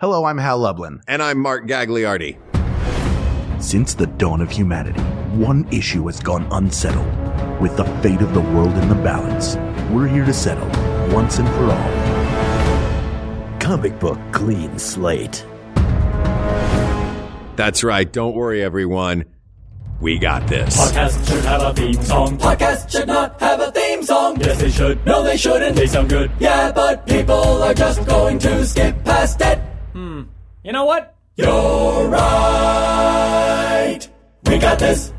Hello, I'm Hal Lublin. And I'm Mark Gagliardi. Since the dawn of humanity, one issue has gone unsettled. With the fate of the world in the balance, we're here to settle, once and for all. Comic book clean slate. That's right. Don't worry, everyone. We got this. Podcasts should have a theme song. Podcasts should not have a theme song. Yes, they should. No, they shouldn't. They sound good. Yeah, but people are just going to skip past it. You know what? You're right. We got this.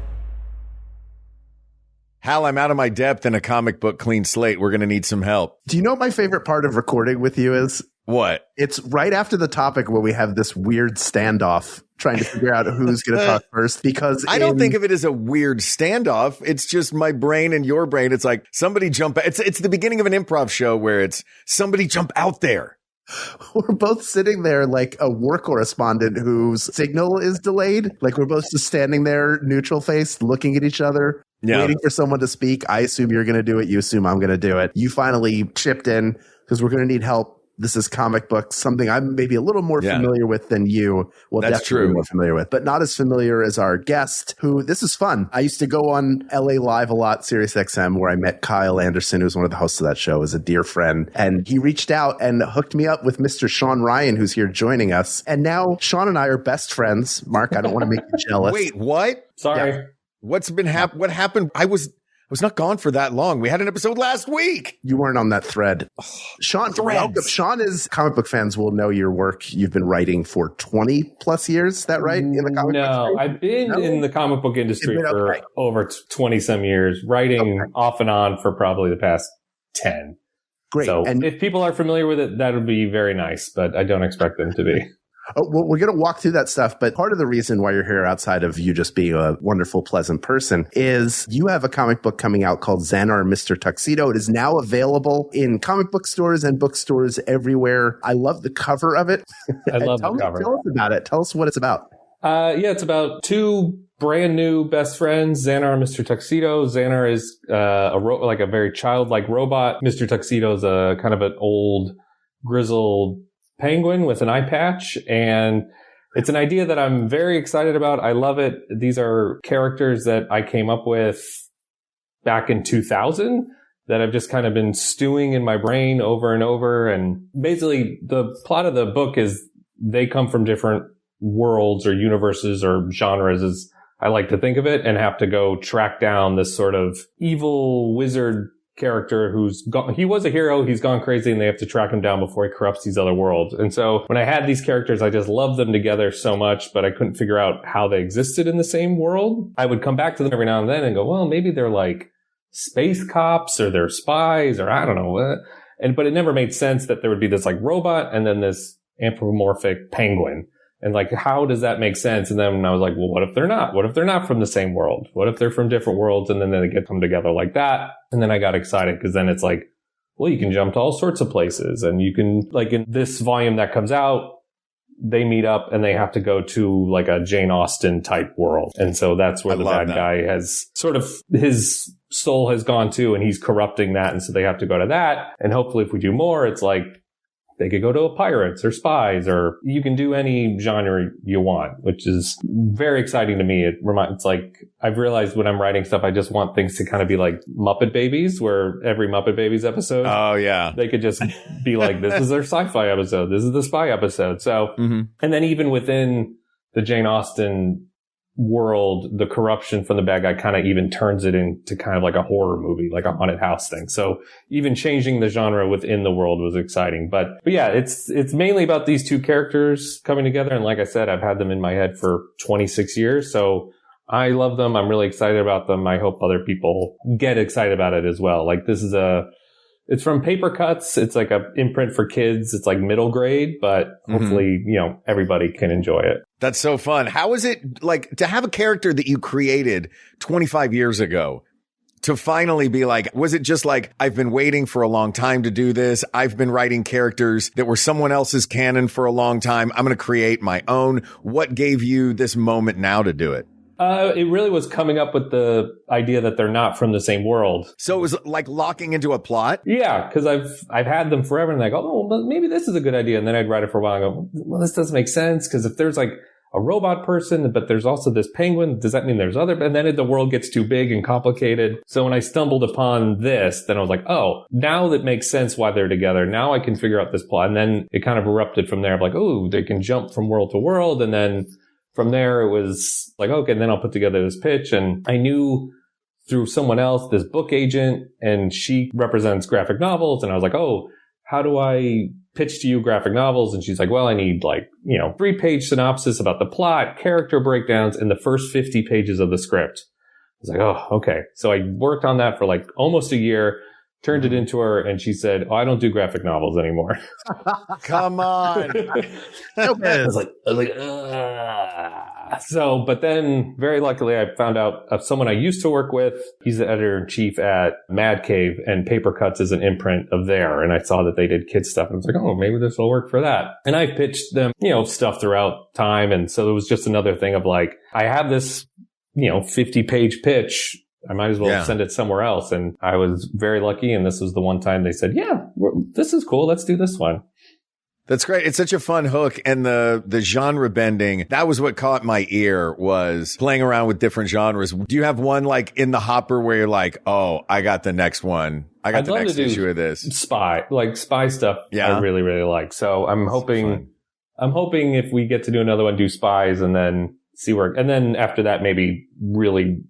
Hal, I'm out of my depth in a comic book clean slate. We're going to need some help. Do you know what my favorite part of recording with you is? What? It's right after the topic where we have this weird standoff trying to figure out who's going to talk first, because I don't think of it as a weird standoff. It's just my brain and your brain. It's like somebody jump. It's the beginning of an improv show where it's somebody jump out there. We're both sitting there like a war correspondent whose signal is delayed. Like we're both just standing there, neutral faced, looking at each other, waiting for someone to speak. I assume you're going to do it. You assume I'm going to do it. You finally chipped in because we're going to need help. This is comic books, something I'm maybe a little more familiar with than you. Well, that's true. More familiar with, but not as familiar as our guest, who this is fun. I used to go on LA Live a lot, Sirius XM, where I met Kyle Anderson, who's one of the hosts of that show, is a dear friend. And he reached out and hooked me up with Mr. Sean Ryan, who's here joining us. And now Sean and I are best friends. Mark, I don't want to make you jealous. Wait, what? Sorry. Yeah. What's been what happened? I was not gone for that long. We had an episode last week. You weren't on that thread. Sean, welcome. Sean is, comic book fans will know your work. You've been writing for 20 plus years. Is that right? In the comic book No, I've been in the comic book industry for over 20 some years, writing off and on for probably the past 10. Great. So and if people are familiar with it, that would be very nice, but I don't expect them to be. Well, we're going to walk through that stuff, but part of the reason why you're here, outside of you just being a wonderful, pleasant person, is you have a comic book coming out called Xanar Mr. Tuxedo. It is now available in comic book stores and bookstores everywhere. I love the cover of it. I love the cover. Tell us about it. Tell us what it's about. It's about two brand new best friends, Xanar and Mr. Tuxedo. Xanar is like a very childlike robot. Mr. Tuxedo is a kind of an old, grizzled penguin with an eye patch, and it's an idea that I'm very excited about. I love it. These are characters that I came up with back in 2000 that I've just kind of been stewing in my brain over and over. And basically the plot of the book is they come from different worlds or universes or genres, as I like to think of it, and have to go track down this sort of evil wizard character he was a hero, he's gone crazy, and they have to track him down before he corrupts these other worlds. And so when I had these characters, I just loved them together so much, but I couldn't figure out how they existed in the same world. I would come back to them every now and then and go, well, maybe they're like space cops or they're spies or I don't know. But it never made sense that there would be this like robot and then this anthropomorphic penguin. And like, how does that make sense? And then I was like, well, what if they're not? What if they're not from the same world? What if they're from different worlds? And then they get them together like that. And then I got excited because then it's like, well, you can jump to all sorts of places. And you can, like in this volume that comes out, they meet up and they have to go to like a Jane Austen type world. And so that's where the bad guy has sort of, his soul has gone to, and he's corrupting that. And so they have to go to that. And hopefully if we do more, it's like, they could go to pirates or spies, or you can do any genre you want, which is very exciting to me. It's like, I've realized when I'm writing stuff, I just want things to kind of be like Muppet Babies, where every Muppet Babies episode, they could just be like, this is their sci-fi episode. This is the spy episode. So, and then even within the Jane Austen world, the corruption from the bad guy kind of even turns it into kind of like a horror movie, like a haunted house thing. So even changing the genre within the world was exciting. But yeah, it's mainly about these two characters coming together. And like I said, I've had them in my head for 26 years. So I love them. I'm really excited about them. I hope other people get excited about it as well. Like it's from Paper Cuts. It's like a imprint for kids. It's like middle grade, but hopefully, everybody can enjoy it. That's so fun. How is it like to have a character that you created 25 years ago to finally be like, was it just like, I've been waiting for a long time to do this. I've been writing characters that were someone else's canon for a long time. I'm going to create my own. What gave you this moment now to do it? It really was coming up with the idea that they're not from the same world. So it was like locking into a plot? Yeah, because I've had them forever, and I go, oh, but maybe this is a good idea. And then I'd write it for a while and go, well, this doesn't make sense, because if there's like a robot person, but there's also this penguin, does that mean there's other? And then the world gets too big and complicated. So when I stumbled upon this, then I was like, oh, now that makes sense why they're together. Now I can figure out this plot. And then it kind of erupted from there. Like, oh, they can jump from world to world. And then from there, it was like, okay, and then I'll put together this pitch. And I knew through someone else, this book agent, and she represents graphic novels. And I was like, oh, how do I pitch to you graphic novels? And she's like, well, I need 3-page synopsis about the plot, character breakdowns, and the first 50 pages of the script. I was like, oh, okay. So I worked on that for like almost a year, turned it into her, and she said, oh, I don't do graphic novels anymore. Come on. I was like, So, but then very luckily I found out of someone I used to work with. He's the editor-in-chief at Mad Cave, and Paper Cuts is an imprint of there. And I saw that they did kids stuff, and I was like, oh, maybe this will work for that. And I pitched them, stuff throughout time. And so it was just another thing of like, I have this, 50-page pitch. I might as well send it somewhere else. And I was very lucky. And this was the one time they said, yeah, this is cool. Let's do this one. That's great. It's such a fun hook. And the genre bending, that was what caught my ear, was playing around with different genres. Do you have one like in the hopper where you're like, oh, I got the next one. I got the next issue of this. Spy stuff. Yeah. I really, really like. So I'm hoping if we get to do another one, do spies and then see where, and then after that, maybe really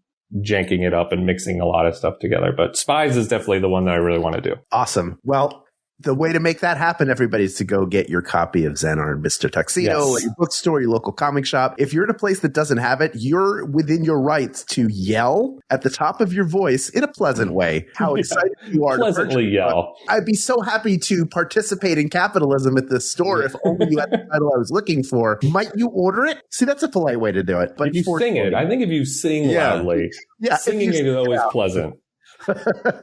janking it up and mixing a lot of stuff together. But spies is definitely the one that I really want to do. Awesome. Well, the way to make that happen, everybody, is to go get your copy of Xanar and Mr. Tuxedo at your bookstore, your local comic shop. If you're in a place that doesn't have it, you're within your rights to yell at the top of your voice in a pleasant way how excited you are. Pleasantly yell. I'd be so happy to participate in capitalism at this store if only you had the title I was looking for. Might you order it? See, that's a polite way to do it. But if you sing it, I think if you sing loudly, singing it is always pleasant.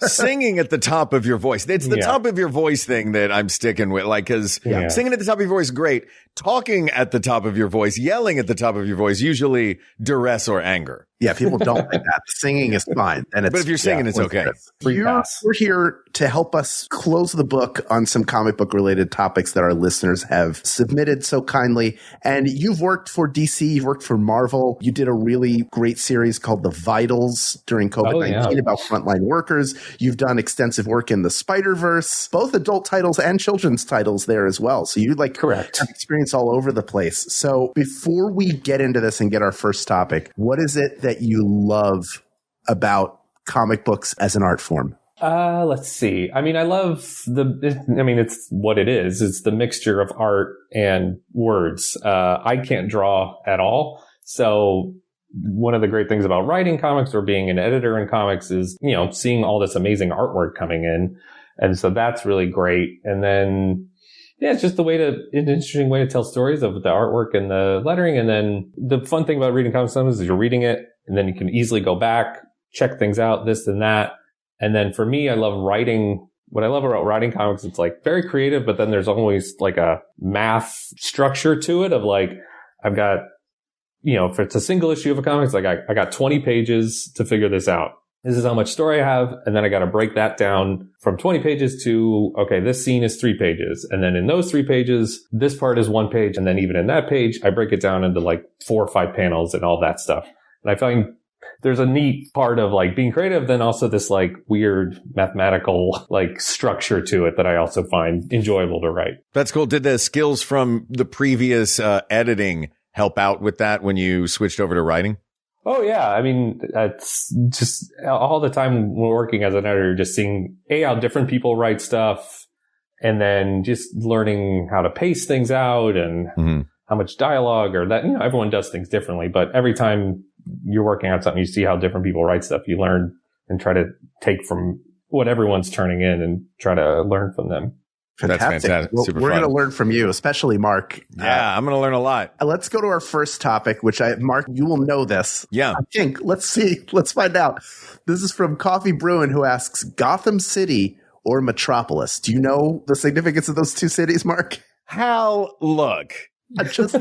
Singing at the top of your voice. It's the top of your voice thing that I'm sticking with. Like, cause singing at the top of your voice, great. Talking at the top of your voice, yelling at the top of your voice, usually duress or anger. Yeah, people don't like that. Singing is fine. But if you're singing, it's okay. We're here to help us close the book on some comic book related topics that our listeners have submitted so kindly. And you've worked for DC, you've worked for Marvel. You did a really great series called The Vitals during COVID-19 about frontline workers. You've done extensive work in the Spider-Verse, both adult titles and children's titles there as well. So you correct have experience all over the place. So before we get into this and get our first topic, what is it that you love about comic books as an art form? Let's see. I mean, I love it's what it is. It's the mixture of art and words. I can't draw at all. So one of the great things about writing comics or being an editor in comics is, seeing all this amazing artwork coming in. And so that's really great. And then, it's just an interesting way to tell stories of the artwork and the lettering. And then the fun thing about reading comics sometimes is you're reading it and then you can easily go back, check things out, this and that. And then for me, I love writing. What I love about writing comics, it's like very creative, but then there's always like a math structure to it of like, I've got, if it's a single issue of a comic, it's like I got 20 pages to figure this out. This is how much story I have. And then I got to break that down from 20 pages to, okay, this scene is 3 pages. And then in those 3 pages, this part is 1 page. And then even in that page, I break it down into like 4 or 5 panels and all that stuff. And I find there's a neat part of like being creative, then also this like weird mathematical like structure to it that I also find enjoyable to write. That's cool. Did the skills from the previous editing help out with that when you switched over to writing? Oh, yeah. I mean, it's just all the time we're working as an editor, just seeing how different people write stuff and then just learning how to pace things out and how much dialogue or that, everyone does things differently. But every time you're working on something, you see how different people write stuff. You learn and try to take from what everyone's turning in and try to learn from them. Fantastic. That's fantastic. Well, we're going to learn from you, especially Mark. Yeah, I'm going to learn a lot. Let's go to our first topic, Mark, you will know this. Yeah. I think. Let's see. Let's find out. This is from Coffee Bruin, who asks, Gotham City or Metropolis? Do you know the significance of those two cities, Mark? Hal, look, Just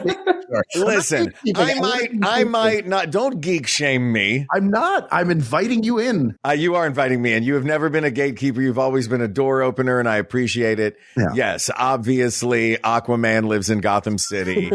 listen. I might not. Don't geek shame me. I'm not. I'm inviting you in. You are inviting me in. You have never been a gatekeeper. You've always been a door opener, and I appreciate it. Yeah. Yes, obviously, Aquaman lives in Gotham City,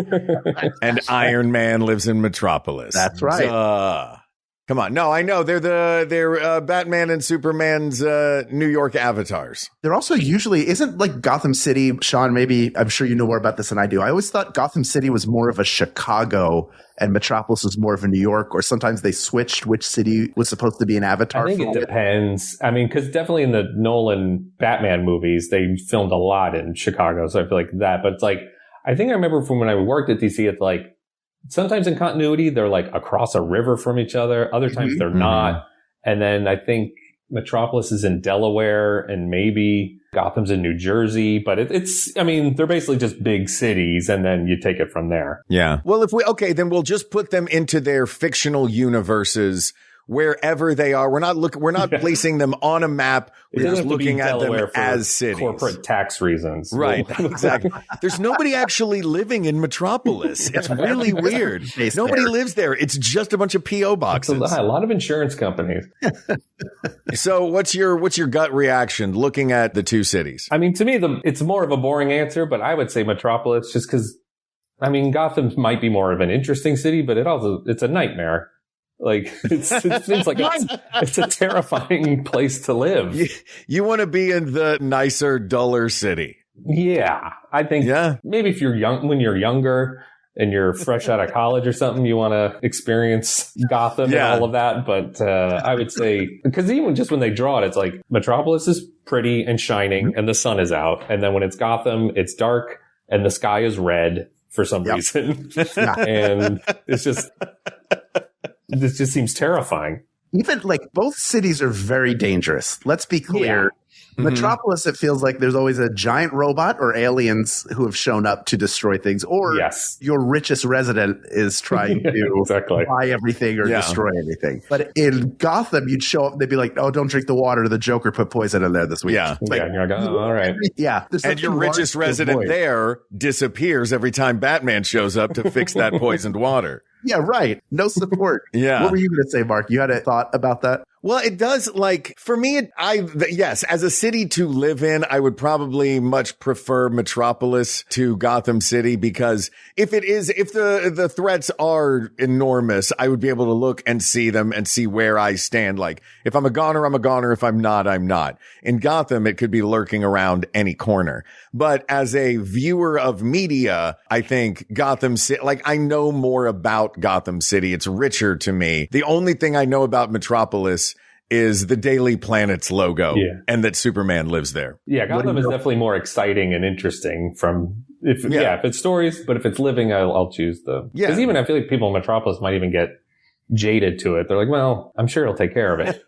and Iron Man lives in Metropolis. That's right. Come on. No, I know. They're Batman and Superman's New York avatars. They're also usually, isn't like Gotham City, Sean, maybe, I'm sure you know more about this than I do. I always thought Gotham City was more of a Chicago and Metropolis was more of a New York, or sometimes they switched which city was supposed to be an avatar. I think it depends. I mean, because definitely in the Nolan Batman movies, they filmed a lot in Chicago. So I feel like that. But it's like, I think I remember from when I worked at DC, it's like, sometimes in continuity, they're like across a river from each other. Other times they're not. And then I think Metropolis is in Delaware and maybe Gotham's in New Jersey. But I mean, they're basically just big cities and then you take it from there. Yeah. Well, then we'll just put them into their fictional universes wherever they are. We're not placing them on a map. We're just looking at them as cities. Corporate tax reasons. Right. Exactly. There's nobody actually living in Metropolis. It's really weird. Nobody lives there. It's just a bunch of P.O. boxes. A lot of insurance companies. So what's your gut reaction looking at the two cities? I mean, to me, it's more of a boring answer, but I would say Metropolis just because, I mean, Gotham might be more of an interesting city, but it's a nightmare. Like it seems like it's a terrifying place to live. You want to be in the nicer, duller city. Yeah, I think. Yeah. Maybe if you're when you're younger and you're fresh out of college or something, you want to experience Gotham and all of that. But I would say because even just when they draw it, it's like Metropolis is pretty and shining, and the sun is out, and then when it's Gotham, it's dark and the sky is red for some reason, and it's just. This just seems terrifying. Even like both cities are very dangerous. Let's be clear. Metropolis, it feels like there's always a giant robot or aliens who have shown up to destroy things, or your richest resident is trying to buy everything or destroy anything. But in Gotham, you'd show up, they'd be like, "Oh, don't drink the water. The Joker put poison in there this week." Yeah, like, you're like, oh, all right. Yeah, and your richest resident there disappears every time Batman shows up to fix that poisoned water. Yeah, right. No support. What were you going to say, Mark? You had a thought about that? Well, it does, like, for me, yes, as a city to live in, I would probably much prefer Metropolis to Gotham City, because if the threats are enormous, I would be able to look and see them and see where I stand. Like, if I'm a goner, I'm a goner. If I'm not, I'm not. In Gotham, it could be lurking around any corner. But as a viewer of media, I think Gotham City, like, I know more about Gotham City. It's richer to me. The only thing I know about Metropolis is the Daily Planet's logo and that Superman lives there. Yeah, Gotham is definitely more exciting and interesting if it's stories, but if it's living, I'll choose because even I feel like people in Metropolis might even get jaded to it. They're like, well, I'm sure he'll take care of it.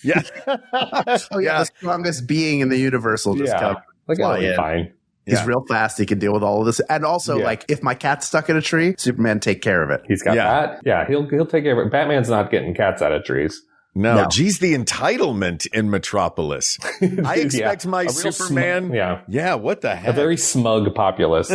The strongest being in the universe will just come fly in. Fine. He's real fast. He can deal with all of this. And also, like, if my cat's stuck in a tree, Superman take care of it. He's got that. Yeah, he'll take care of it. Batman's not getting cats out of trees. No, geez, the entitlement in Metropolis. I expect my Superman. What the heck? A very smug populace.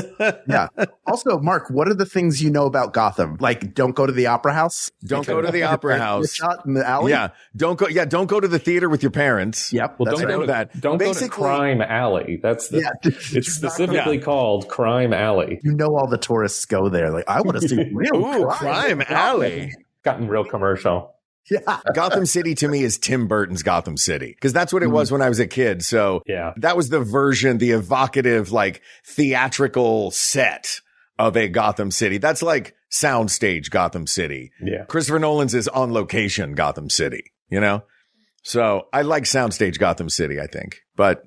Also, Mark, what are the things you know about Gotham? Like, don't go to the opera house. Don't go to the opera house. Shot in the alley. Don't go to the theater with your parents. Yep. Well, don't go to Crime Alley. That's it's specifically called Crime Alley. You know, all the tourists go there. Like, I want to see real Crime Alley. Gotten real commercial. Yeah. Gotham City to me is Tim Burton's Gotham City, because that's what it was when I was a kid. So that was the version, the evocative, like, theatrical set of a Gotham City. That's like soundstage Gotham City. Yeah. Christopher Nolan's is on location Gotham City, you know? So I like soundstage Gotham City, I think. But,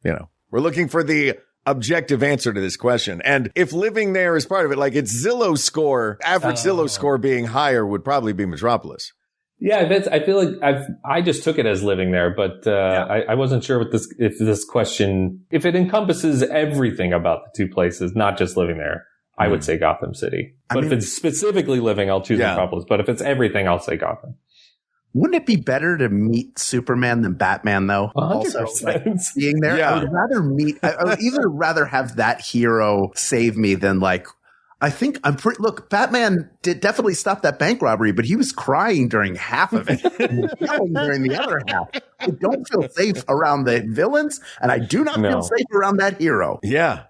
you know, we're looking for the objective answer to this question. And if living there is part of it, like, its Zillow score, average Zillow score being higher would probably be Metropolis. Yeah, I feel like I just took it as living there, but I wasn't sure if this question, if it encompasses everything about the two places, not just living there, I would say Gotham City. But if it's specifically living, I'll choose Metropolis. But if it's everything, I'll say Gotham. Wouldn't it be better to meet Superman than Batman, though? 100%. Also, like, being there, Yeah. I would rather have that hero save me than like. I think look, Batman did definitely stop that bank robbery, but he was crying during half of it, and yelling during the other half. I don't feel safe around the villains, and I do not feel safe around that hero. Yeah.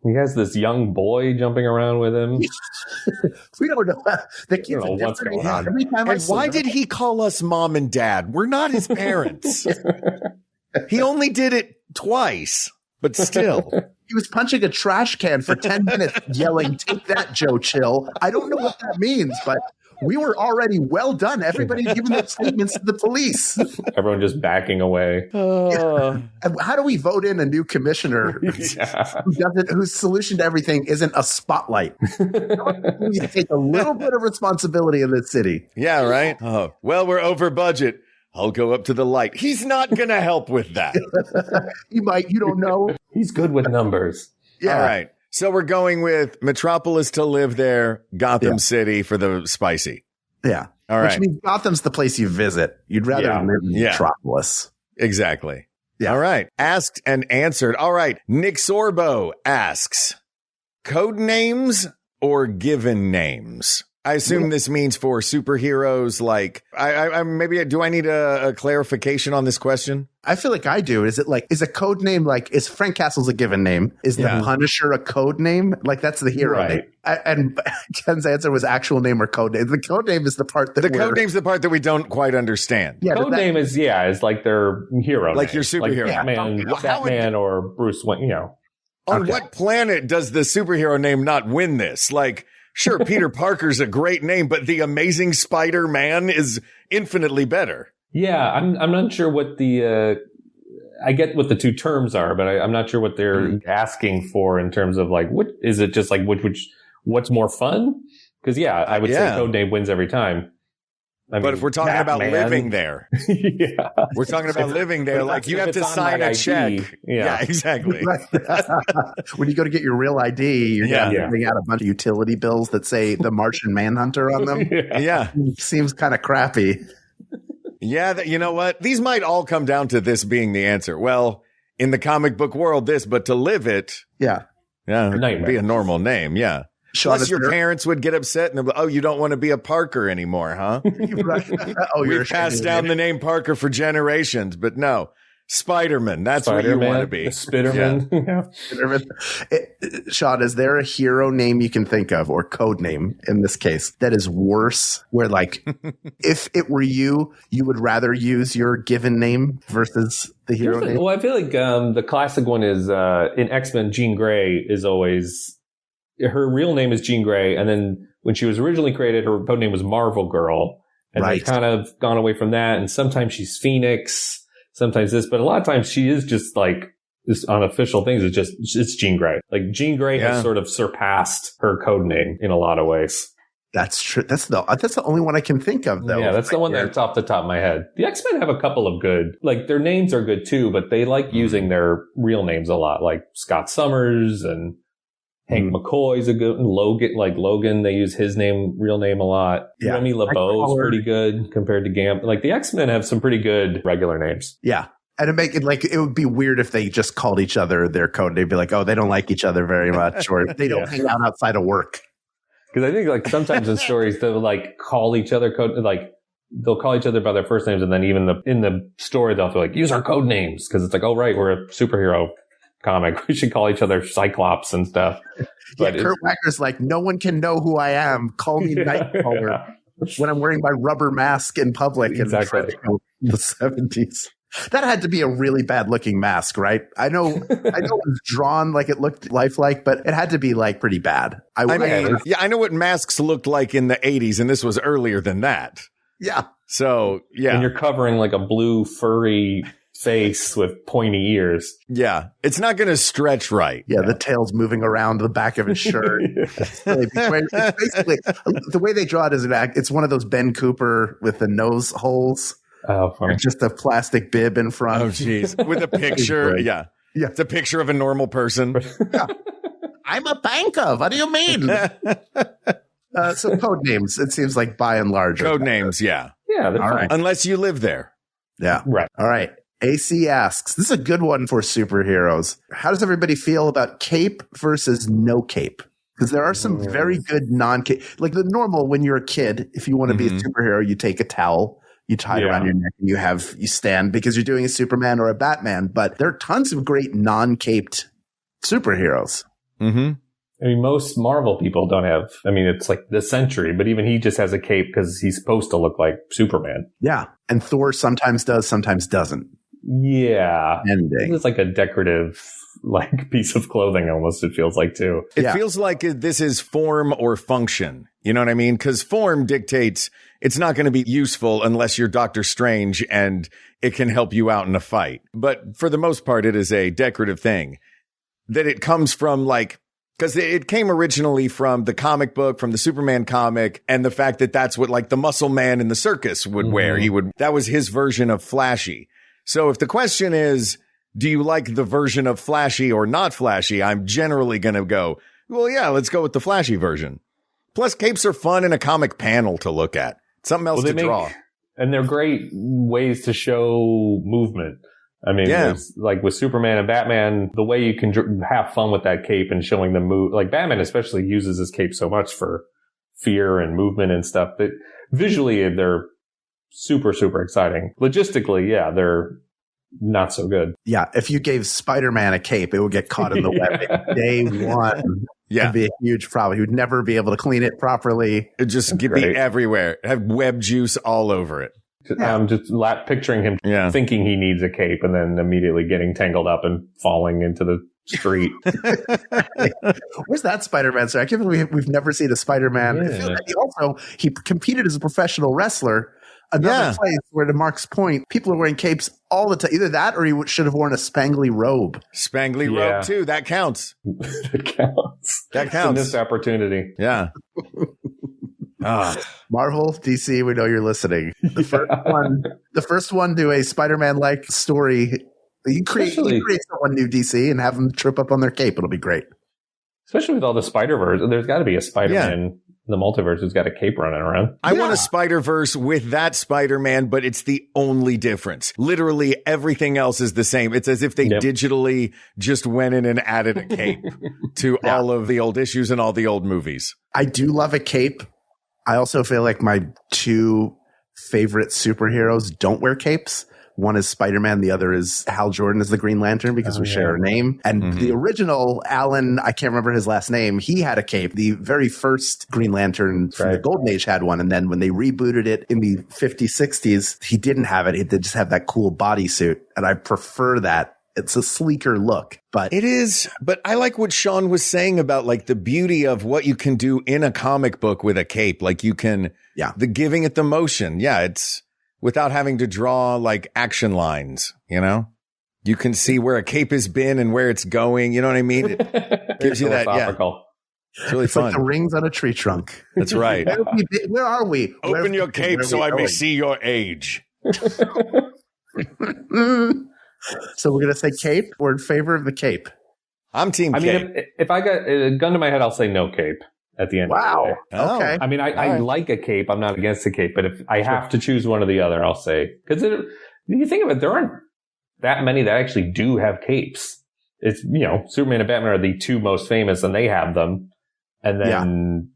He has this young boy jumping around with him. We don't know. The kids don't know what's going on. Every time And why did he call us mom and dad? We're not his parents. He only did it twice, but still. He was punching a trash can for 10 minutes, yelling, "Take that, Joe Chill." I don't know what that means, but we were already well done. Everybody's giving their statements to the police. Everyone just backing away. And how do we vote in a new commissioner whose solution to everything isn't a spotlight? We take a little bit of responsibility in this city. Yeah, right? Oh, well, we're over budget. I'll go up to the light. He's not going to help with that. He might. You don't know. He's good with numbers. Yeah. All right. So we're going with Metropolis to live there, Gotham City for the spicy. Yeah. All Which right. means Gotham's the place you visit. You'd rather live in Metropolis. Exactly. Yeah. All right. Asked and answered. All right. Nick Sorbo asks, code names or given names? I assume this means for superheroes. Like, I maybe do I need a clarification on this question? I feel like I do. Is a code name like, is Frank Castle's a given name? Is the Punisher a code name? Like, that's the hero name. And Ken's answer was actual name or code name. The code name is the part that code name's the part that we don't quite understand. Yeah, code name is like their hero like name. your superhero. Like Batman or Bruce Wayne, On what planet does the superhero name not win this? Like, sure, Peter Parker's a great name, but the Amazing Spider-Man is infinitely better. Yeah, I'm not sure what I get what the two terms are, but I'm not sure what they're asking for in terms of like, what is it just like, what's more fun? Because I would say code name wins every time. But if we're talking about living there, we're talking about living there. Like you have to sign a check. Yeah, exactly. When you go to get your real ID, you're going to bring out a bunch of utility bills that say the Martian Manhunter on them. Seems kind of crappy. Yeah, you know what? These might all come down to this being the answer. Well, in the comic book world, but to live it, it'd be a normal name. Yeah. Plus, your parents would get upset and they'd be, oh, you don't want to be a Parker anymore, huh? We've passed down the name Parker for generations, but no. Spider-Man, that's what you want to be. Spider-Man. Sean, is there a hero name you can think of, or code name in this case, that is worse? Where, like, if it were you, you would rather use your given name versus the hero name? Well, I feel like the classic one is in X-Men, Jean Grey is always... Her real name is Jean Grey, and then when she was originally created, her code name was Marvel Girl. And they've kind of gone away from that, and sometimes she's Phoenix... Sometimes this, but a lot of times she is just like this unofficial things. It's Jean Grey. Like Jean Grey has sort of surpassed her code name in a lot of ways. That's true. That's the only one I can think of, though. Yeah, that's the one that's off the top of my head. The X-Men have a couple of good, like their names are good too, but they like using their real names a lot. Like Scott Summers and Hank McCoy's a good Logan. They use his real name a lot. Yeah. Remy LeBeau's pretty good compared to Gam. Like the X-Men have some pretty good regular names. Yeah. And to make it like, it would be weird if they just called each other their code. They'd be like, oh, they don't like each other very much, or they don't hang out outside of work. Because I think like sometimes in stories they'll like call each other they'll call each other by their first names, and then even in the story they'll be like, use our code names, because it's like, oh right, we're a superhero comic. We should call each other Cyclops and stuff. But Kurt Wagner's like, no one can know who I am. Call me Nightcrawler when I'm wearing my rubber mask in public. Exactly. In the 70s. That had to be a really bad looking mask, right? I know it was drawn like it looked lifelike, but it had to be like pretty bad. I know what masks looked like in the 80s, and this was earlier than that. Yeah. So, yeah. And you're covering like a blue furry face with pointy ears. Yeah. It's not going to stretch right. Yeah, the tail's moving around the back of his shirt. It's basically, the way they draw it is it's one of those Ben Cooper with the nose holes. Oh, funny. Just a plastic bib in front. Oh, jeez. With a picture. Yeah. It's a picture of a normal person. Yeah. I'm a banker. What do you mean? So code names, it seems like by and large. Code names, yeah. Yeah, they're All fine. right. Unless you live there. Yeah. Right. All right. AC asks, this is a good one for superheroes. How does everybody feel about cape versus no cape? Because there are some very good non-cape, like the normal when you're a kid, if you want to be a superhero, you take a towel, you tie it around your neck, and you stand because you're doing a Superman or a Batman. But there are tons of great non-caped superheroes. Mm-hmm. I mean, most Marvel people don't have, I mean, it's like the Sentry, but even he just has a cape because he's supposed to look like Superman. Yeah. And Thor sometimes does, sometimes doesn't. Yeah. Ending. It's like a decorative like piece of clothing almost, it feels like too. It feels like this is form or function. You know what I mean? Because form dictates it's not going to be useful unless you're Doctor Strange and it can help you out in a fight. But for the most part, it is a decorative thing that it comes from like, because it came originally from the comic book, from the Superman comic, and the fact that that's what like the muscle man in the circus would wear. That was his version of flashy. So if the question is, do you like the version of flashy or not flashy? I'm generally going to go, well, yeah, let's go with the flashy version. Plus, capes are fun in a comic panel to look at. Something else to draw. And they're great ways to show movement. I mean, like with Superman and Batman, the way you can have fun with that cape and showing them move, like Batman especially uses his cape so much for fear and movement and stuff that visually they're super, super exciting. Logistically, yeah, they're not so good. Yeah, if you gave Spider-Man a cape, it would get caught in the web day one. Yeah. It'd be a huge problem. He would never be able to clean it properly. It'd just be everywhere. Have web juice all over it. I'm just picturing him thinking he needs a cape and then immediately getting tangled up and falling into the street. Where's that Spider-Man? So I can't believe we've never seen a Spider-Man. Yeah. I feel like he competed as a professional wrestler. Another place where, to Mark's point, people are wearing capes all the time. Either that or he should have worn a spangly robe. Spangly robe, too. That counts. That counts. That counts. It's a missed opportunity. Yeah. Marvel, DC, we know you're listening. The first one do a Spider-Man-like story. You create someone new, DC, and have them trip up on their cape. It'll be great. Especially with all the Spider-Verse. There's got to be a Spider-Man in the multiverse who's got a cape running around. I want a Spider-Verse with that Spider-Man, but it's the only difference. Literally everything else is the same. It's as if they digitally just went in and added a cape to all of the old issues and all the old movies. I do love a cape. I also feel like my two favorite superheroes don't wear capes. One is Spider-Man. The other is Hal Jordan as the Green Lantern because we share a name. And the original Alan, I can't remember his last name. He had a cape. The very first Green Lantern from the Golden Age had one. And then when they rebooted it in the 50s, 60s, he didn't have it. He did just have that cool bodysuit. And I prefer that. It's a sleeker look, but it is. But I like what Sean was saying about like the beauty of what you can do in a comic book with a cape. Like you can, the giving it the motion. Yeah. It's without having to draw like action lines, you know, you can see where a cape has been and where it's going. You know what I mean? It gives you that. Yeah. It's really fun. Like the rings on a tree trunk. That's right. Where are we? Open your cape so I may see your age. So we're going to say cape. We're in favor of the cape. I'm team cape. I mean, if I got a gun to my head, I'll say no cape at the end of the day. Okay. I mean, I like a cape. I'm not against a cape. But if I have to choose one or the other, I'll say. Because you think of it, there aren't that many that actually do have capes. It's, you know, Superman and Batman are the two most famous and they have them. And then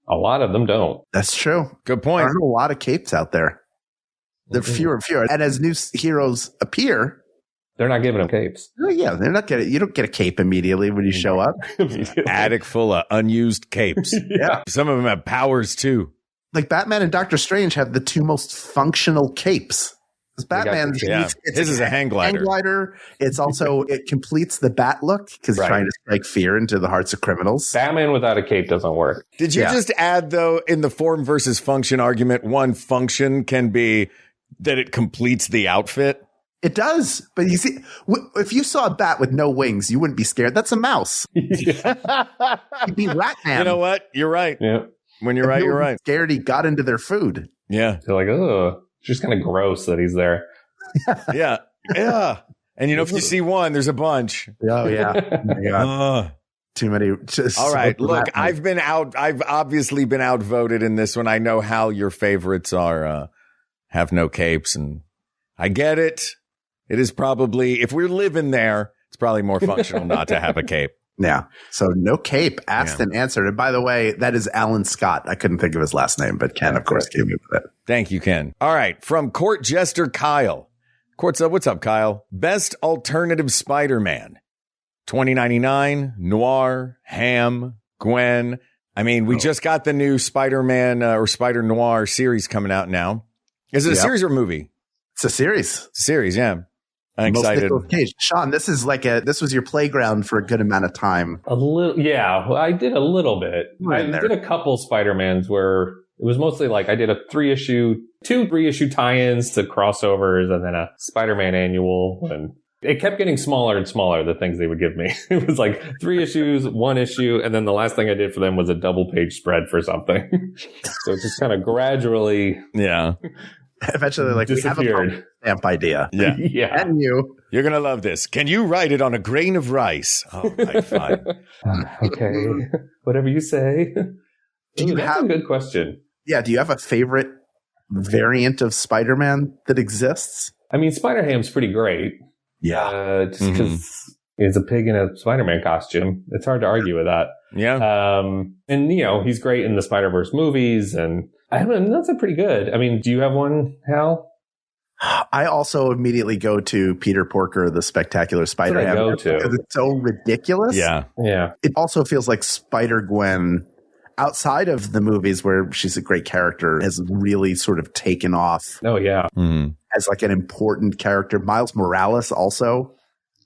a lot of them don't. That's true. Good point. There aren't a lot of capes out there. They're fewer and fewer. And as new heroes appear, they're not giving them capes. Yeah, they're not getting. You don't get a cape immediately when you show up. Attic full of unused capes. Yeah, some of them have powers too. Like Batman and Doctor Strange have the two most functional capes. Because Batman, his is a hang glider. Hang glider. It's also it completes the bat look because he's trying to strike fear into the hearts of criminals. Batman without a cape doesn't work. Did you just add though in the form versus function argument? One function can be that it completes the outfit. It does. But you see, if you saw a bat with no wings, you wouldn't be scared. That's a mouse. You'd be Ratman. You know what? You're right. Yeah. When you're right, you're right. Scared he got into their food. Yeah. They're like, oh, it's just kind of gross that he's there. Yeah. Yeah. And you know, if you see one, there's a bunch. Oh, yeah. Oh, my God. Too many. All right. Look, I've obviously been outvoted in this one. I know, Hal, your favorites are have no capes. And I get it. It is probably, if we're living there, it's probably more functional not to have a cape. Yeah. So no cape, asked and answered. And by the way, that is Alan Scott. I couldn't think of his last name, but Ken, of course, came in with it. Thank you, Ken. All right. From Court Jester Kyle. What's up, Kyle? Best alternative Spider-Man. 2099, Noir, Ham, Gwen. I mean, we just got the new Spider-Man or Spider Noir series coming out now. Is it a series or a movie? It's a series. Series, yeah. I'm excited. Sean, this was your playground for a good amount of time. A little, yeah. I did a little bit. I did a couple Spider-Mans where it was mostly like I did a 3-issue tie-ins to crossovers and then a Spider-Man annual. And it kept getting smaller and smaller, the things they would give me. It was like 3 issues, 1 issue. And then the last thing I did for them was a double-page spread for something. So it just kind of gradually. Yeah. Eventually, like, disappeared. We have a stamp idea. Yeah. Yeah. And you're going to love this. Can you write it on a grain of rice? Oh, right, fine. Okay. Whatever you say. That's a good question. Yeah. Do you have a favorite variant of Spider-Man that exists? I mean, Spider-Ham's pretty great. Yeah. Just because he's a pig in a Spider-Man costume. It's hard to argue with that. Yeah. And, he's great in the Spider-Verse movies. And I don't know, that's pretty good. I mean, do you have one, Hal? I also immediately go to Peter Porker, the Spectacular Spider-Man. Because it's so ridiculous. Yeah. Yeah. It also feels like Spider-Gwen, outside of the movies where she's a great character, has really sort of taken off. Oh, yeah. As like an important character. Miles Morales also.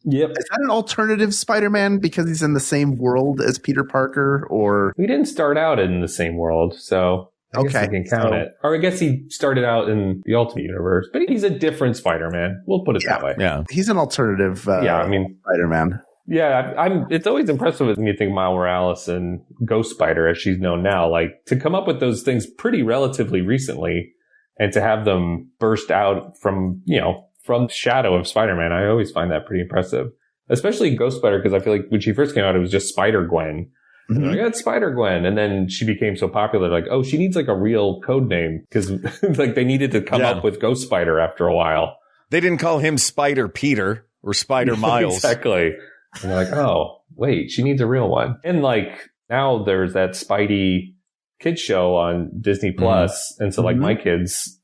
Yep. Is that an alternative Spider-Man because he's in the same world as Peter Parker? Or we didn't start out in the same world, so I guess I can count it. Or I guess he started out in the Ultimate Universe, but he's a different Spider-Man. We'll put it that way. Yeah. He's an alternative Spider-Man. Yeah, it's always impressive when you think Miles Morales and Ghost Spider, as she's known now, like to come up with those things pretty relatively recently and to have them burst out from the shadow of Spider-Man. I always find that pretty impressive, especially Ghost Spider, because I feel like when she first came out, it was just Spider-Gwen. Mm-hmm. I got Spider-Gwen. And then she became so popular, like, oh, she needs like a real code name because like they needed to come up with Ghost Spider after a while. They didn't call him Spider Peter or Spider Miles. Exactly. And they're like, oh, wait, she needs a real one. And like now there's that Spidey kids show on Disney Plus. And so like my kids,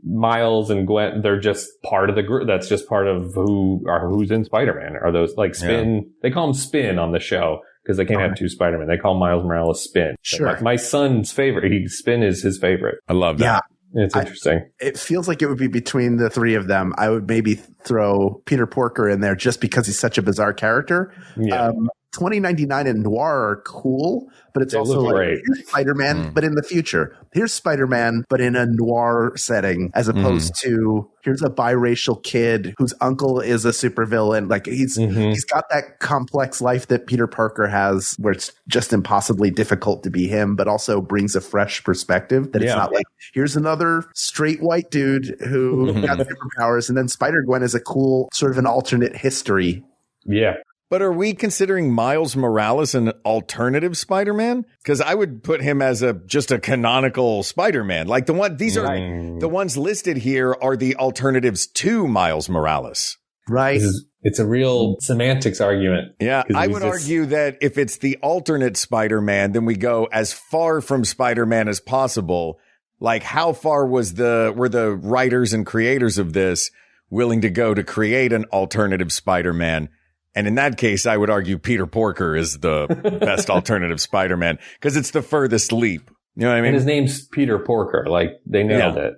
Miles and Gwen, they're just part of the group. That's just part of who's in Spider-Man. Are those like Spin? Yeah. They call him Spin on the show because they can't have two Spider-Man. They call Miles Morales Spin. Sure. My son's favorite. Spin is his favorite. I love that. Yeah. It's interesting. It feels like it would be between the three of them. I would maybe throw Peter Porker in there just because he's such a bizarre character. Yeah. 2099 and Noir are cool, but it's also like here's Spider-Man, but in the future. Here's Spider-Man, but in a noir setting, as opposed to here's a biracial kid whose uncle is a supervillain. Like he's got that complex life that Peter Parker has, where it's just impossibly difficult to be him, but also brings a fresh perspective. That it's not like here's another straight white dude who got superpowers, and then Spider-Gwen is a cool sort of an alternate history. Yeah. But are we considering Miles Morales an alternative Spider-Man? Because I would put him as just a canonical Spider-Man. Like the ones listed here are the alternatives to Miles Morales. Right. It's a real semantics argument. Yeah, I would argue that if it's the alternate Spider-Man, then we go as far from Spider-Man as possible. Like how far were the writers and creators of this willing to go to create an alternative Spider-Man? And in that case, I would argue Peter Porker is the best alternative Spider-Man because it's the furthest leap. You know what I mean? And his name's Peter Porker. Like they nailed it.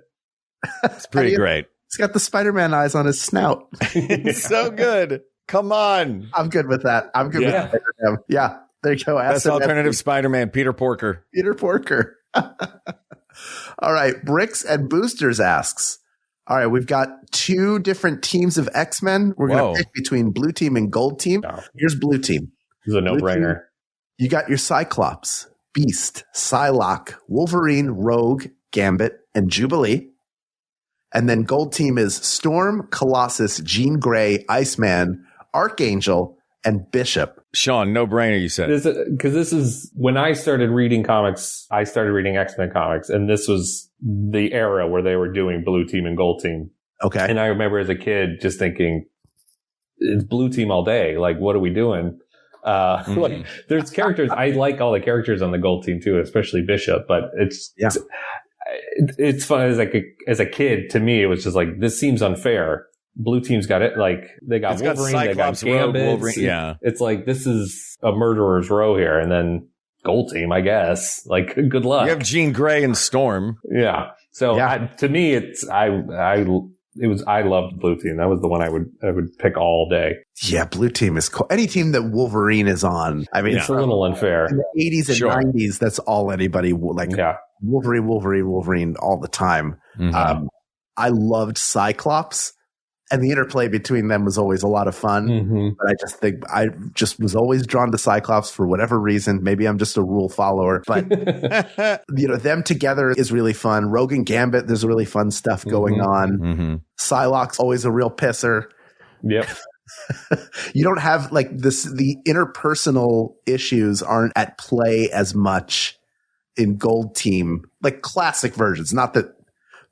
It's pretty great. He's got the Spider-Man eyes on his snout. It's so good. Come on. I'm good with that. I'm good with that. Yeah. There you go. Best alternative Spider-Man, Peter Porker. Peter Porker. All right. Bricks and Boosters asks, all right, we've got 2 different teams of X-Men. We're going to pick between blue team and gold team. Oh. Here's blue team. This is a no-brainer. You got your Cyclops, Beast, Psylocke, Wolverine, Rogue, Gambit, and Jubilee. And then gold team is Storm, Colossus, Jean Grey, Iceman, Archangel, and Bishop. Sean, no brainer, you said. Because this is when I started reading comics, I started reading X-Men comics, and this was the era where they were doing Blue Team and Gold Team. Okay. And I remember as a kid just thinking, it's Blue Team all day. Like, what are we doing? Like, there's characters. I like all the characters on the Gold Team too, especially Bishop. But it's fun as a kid. To me, it was just like, this seems unfair. Blue Team's got it. Like, they got Wolverine, they got Gambit. Yeah, it's like, this is a murderer's row here, and then Gold Team, I guess. Like, good luck. You have Jean Grey and Storm. Yeah. So to me, I loved Blue Team. That was the one I would pick all day. Yeah, Blue Team is cool. Any team that Wolverine is on. I mean, it's a little unfair. In the 80s and 90s, that's all anybody like. Yeah. Wolverine all the time. Mm-hmm. I loved Cyclops. And the interplay between them was always a lot of fun. Mm-hmm. But I just was always drawn to Cyclops for whatever reason. Maybe I'm just a rule follower, but them together is really fun. Rogue and Gambit, there's really fun stuff going on. Mm-hmm. Psylocke's always a real pisser. Yep. You don't have like this, the interpersonal issues aren't at play as much in Gold Team, like classic versions. Not that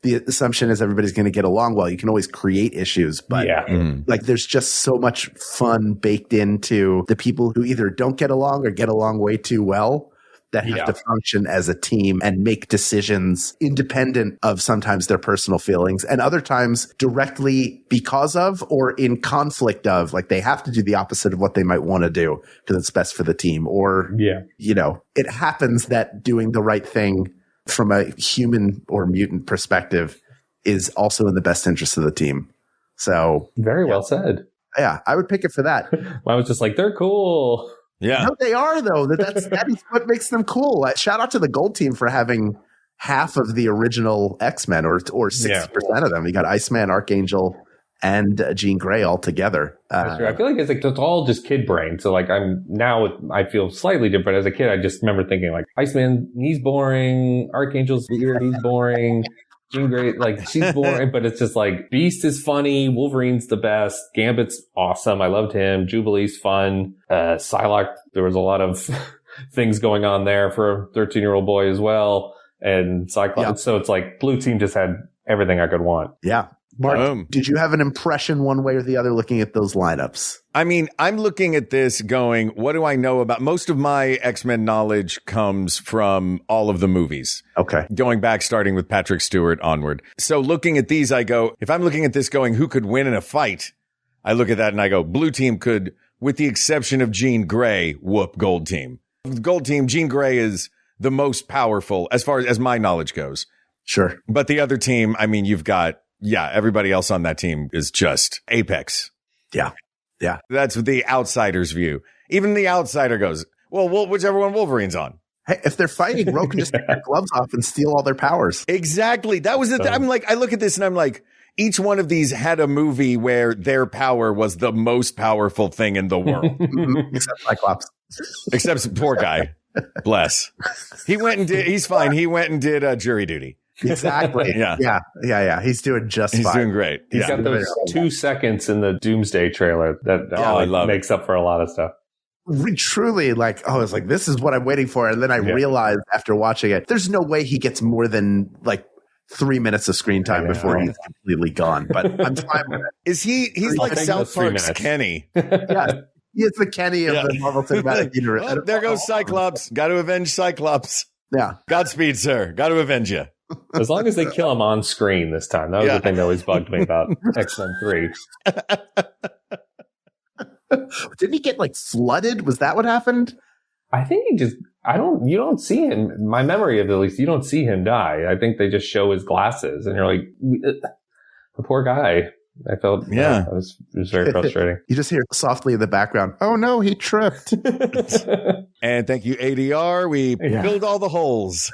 the assumption is everybody's going to get along well. You can always create issues, but like there's just so much fun baked into the people who either don't get along or get along way too well that have to function as a team and make decisions independent of sometimes their personal feelings and other times directly because of or in conflict of, like they have to do the opposite of what they might want to do because it's best for the team. Or, it happens that doing the right thing from a human or mutant perspective is also in the best interest of the team. So very well said. Yeah, I would pick it for that. I was just like, they're cool. Yeah. No, they are though. That is what makes them cool. Shout out to the Gold Team for having half of the original X-Men or 60% of them. You got Iceman, Archangel, and Jean Grey all together. I feel like it's all just kid brain. So like I feel slightly different. As a kid, I just remember thinking like Iceman, he's boring. Archangel's weird, he's boring. Jean Grey, like she's boring, but it's just like Beast is funny. Wolverine's the best. Gambit's awesome. I loved him. Jubilee's fun. Psylocke, there was a lot of things going on there for a 13-year-old boy as well. And Cyclops. So it's like Blue Team just had everything I could want. Yeah. Mark, did you have an impression one way or the other looking at those lineups? I mean, I'm looking at this going, what do I know about? Most of my X-Men knowledge comes from all of the movies. Okay. Going back, starting with Patrick Stewart onward. So looking at these, I go, if I'm looking at this going, who could win in a fight? I look at that and I go, Blue Team could, with the exception of Jean Grey, whoop Gold Team. Gold Team, Jean Grey is the most powerful as far as my knowledge goes. Sure. But the other team, I mean, you've got, everybody else on that team is just apex. Yeah. Yeah. That's the outsider's view. Even the outsider goes, well, whichever one Wolverine's on. Hey, if they're fighting, Ro can just take their gloves off and steal all their powers. Exactly. That was it. I'm like, I look at this and I'm like, each one of these had a movie where their power was the most powerful thing in the world. Except Cyclops. Except poor guy. Bless. He's fine. He went and did jury duty. Exactly. Yeah. He's doing just fine. He's doing great. He's got those 2 seconds in the Doomsday trailer that makes up for a lot of stuff. Truly, like, I was like, this is what I'm waiting for. And then I realized after watching it, there's no way he gets more than like 3 minutes of screen time before he's completely gone. But I'm fine with it. Is he's like South Park's Kenny. Yeah. He's the Kenny of the Marvel Cinematic Universe. Oh, there goes Cyclops. Got to avenge Cyclops. Yeah. Godspeed, sir. Got to avenge you. As long as they kill him on screen this time. That was the thing that always bugged me about X-Men 3. Didn't he get like flooded? Was that what happened? I think you don't see him. My memory of it, at least, you don't see him die. I think they just show his glasses and you're like, the poor guy. I felt, it was very frustrating. You just hear softly in the background, oh no, he tripped. And thank you, ADR. We filled all the holes.